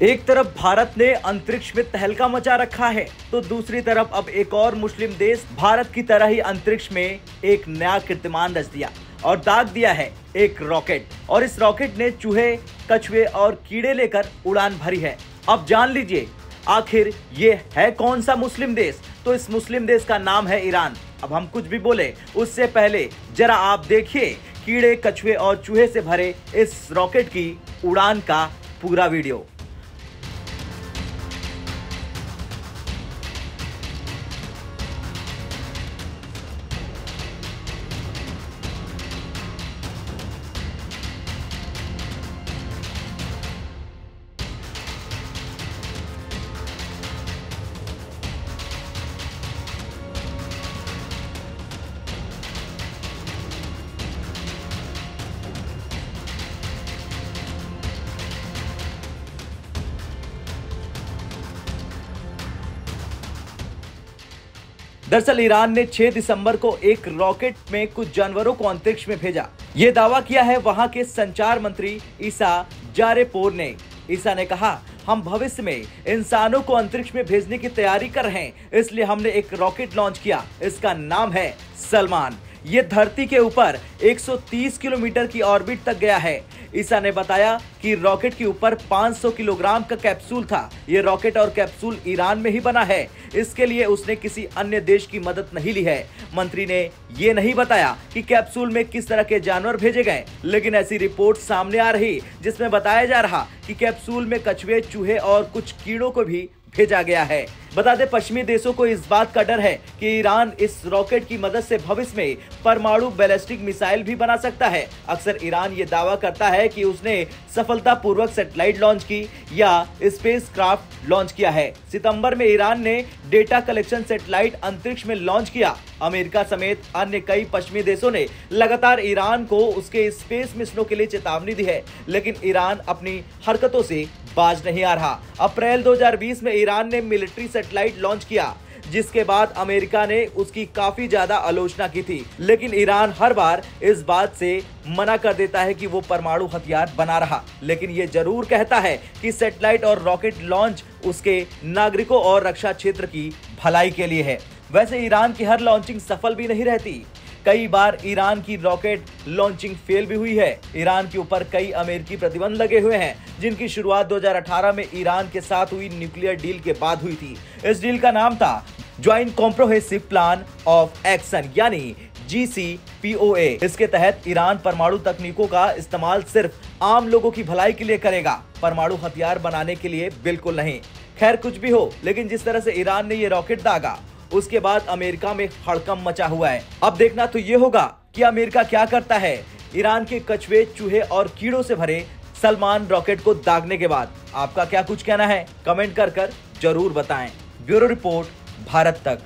एक तरफ भारत ने अंतरिक्ष में तहलका मचा रखा है, तो दूसरी तरफ अब एक और मुस्लिम देश भारत की तरह ही अंतरिक्ष में एक नया कीर्तिमान रच दिया और दाग दिया है एक रॉकेट। और इस रॉकेट ने चूहे, कछुए और कीड़े लेकर उड़ान भरी है। अब जान लीजिए आखिर ये है कौन सा मुस्लिम देश। तो इस मुस्लिम देश का नाम है ईरान। अब हम कुछ भी बोले उससे पहले जरा आप देखिए कीड़े, कछुए और चूहे से भरे इस रॉकेट की उड़ान का पूरा वीडियो। दरअसल ईरान ने 6 दिसंबर को एक रॉकेट में कुछ जानवरों को अंतरिक्ष में भेजा। ये दावा किया है वहां के संचार मंत्री ईसा जारेपोर ने। ईसा ने कहा, हम भविष्य में इंसानों को अंतरिक्ष में भेजने की तैयारी कर रहे हैं, इसलिए हमने एक रॉकेट लॉन्च किया। इसका नाम है सलमान। ये धरती के ऊपर 130 किलोमीटर की ऑर्बिट तक गया है। ईसा ने बताया कि रॉकेट के ऊपर 500 किलोग्राम का कैप्सूल था। ये रॉकेट और कैप्सूल ईरान में ही बना है। इसके लिए उसने किसी अन्य देश की मदद नहीं ली है। मंत्री ने ये नहीं बताया कि कैप्सूल में किस तरह के जानवर भेजे गए, लेकिन ऐसी रिपोर्ट सामने आ रही जिसमें बताया जा रहा कि कैप्सूल में कछुए, चूहे और कुछ कीड़ों को भी भेजा गया है। बता दें, पश्चिमी देशों को इस बात का डर है कि ईरान इस रॉकेट की मदद से भविष्य में परमाणु बैलिस्टिक मिसाइल भी बना सकता है। अक्सर ईरान ये दावा करता है कि उसने सफलतापूर्वक सैटेलाइट लॉन्च की या स्पेसक्राफ्ट लॉन्च किया है। सितंबर में ईरान ने डेटा कलेक्शन सैटेलाइट अंतरिक्ष में लॉन्च किया। अमेरिका समेत अन्य कई पश्चिमी देशों ने लगातार ईरान को उसके स्पेस मिशनों के लिए चेतावनी दी है, लेकिन ईरान अपनी हरकतों से बाज नहीं आ रहा। अप्रैल 2020 में ईरान ने मिलिट्री सैटेलाइट लॉन्च किया, जिसके बाद अमेरिका ने उसकी काफी ज्यादा आलोचना की थी, लेकिन ईरान हर बार इस बात से मना कर देता है कि वो परमाणु हथियार बना रहा। लेकिन ये जरूर कहता है कि सैटेलाइट और रॉकेट लॉन्च उसके नागरिकों और रक्षा क्षेत्र की भलाई के लिए है। वैसे ईरान की हर लॉन्चिंग सफल भी नहीं रहती। कई बार ईरान की रॉकेट लॉन्चिंग फेल भी हुई है। ईरान के ऊपर कई अमेरिकी प्रतिबंध लगे हुए हैं, जिनकी शुरुआत 2018 में ईरान के साथ हुई न्यूक्लियर डील के बाद हुई थी। इस डील का नाम था joint comprehensive plan of action यानी JCPOA। इसके तहत ईरान परमाणु तकनीकों का इस्तेमाल सिर्फ आम लोगों की भलाई के लिए करेगा, परमाणु हथियार बनाने के लिए बिल्कुल नहीं। खैर कुछ भी हो, लेकिन जिस तरह से ईरान ने ये रॉकेट दागा उसके बाद अमेरिका में हड़कंप मचा हुआ है। अब देखना तो ये होगा कि अमेरिका क्या करता है ईरान के कछुए, चूहे और कीड़ों से भरे सलमान रॉकेट को दागने के बाद। आपका क्या कुछ कहना है कमेंट कर जरूर बताएं। ब्यूरो रिपोर्ट, भारत तक।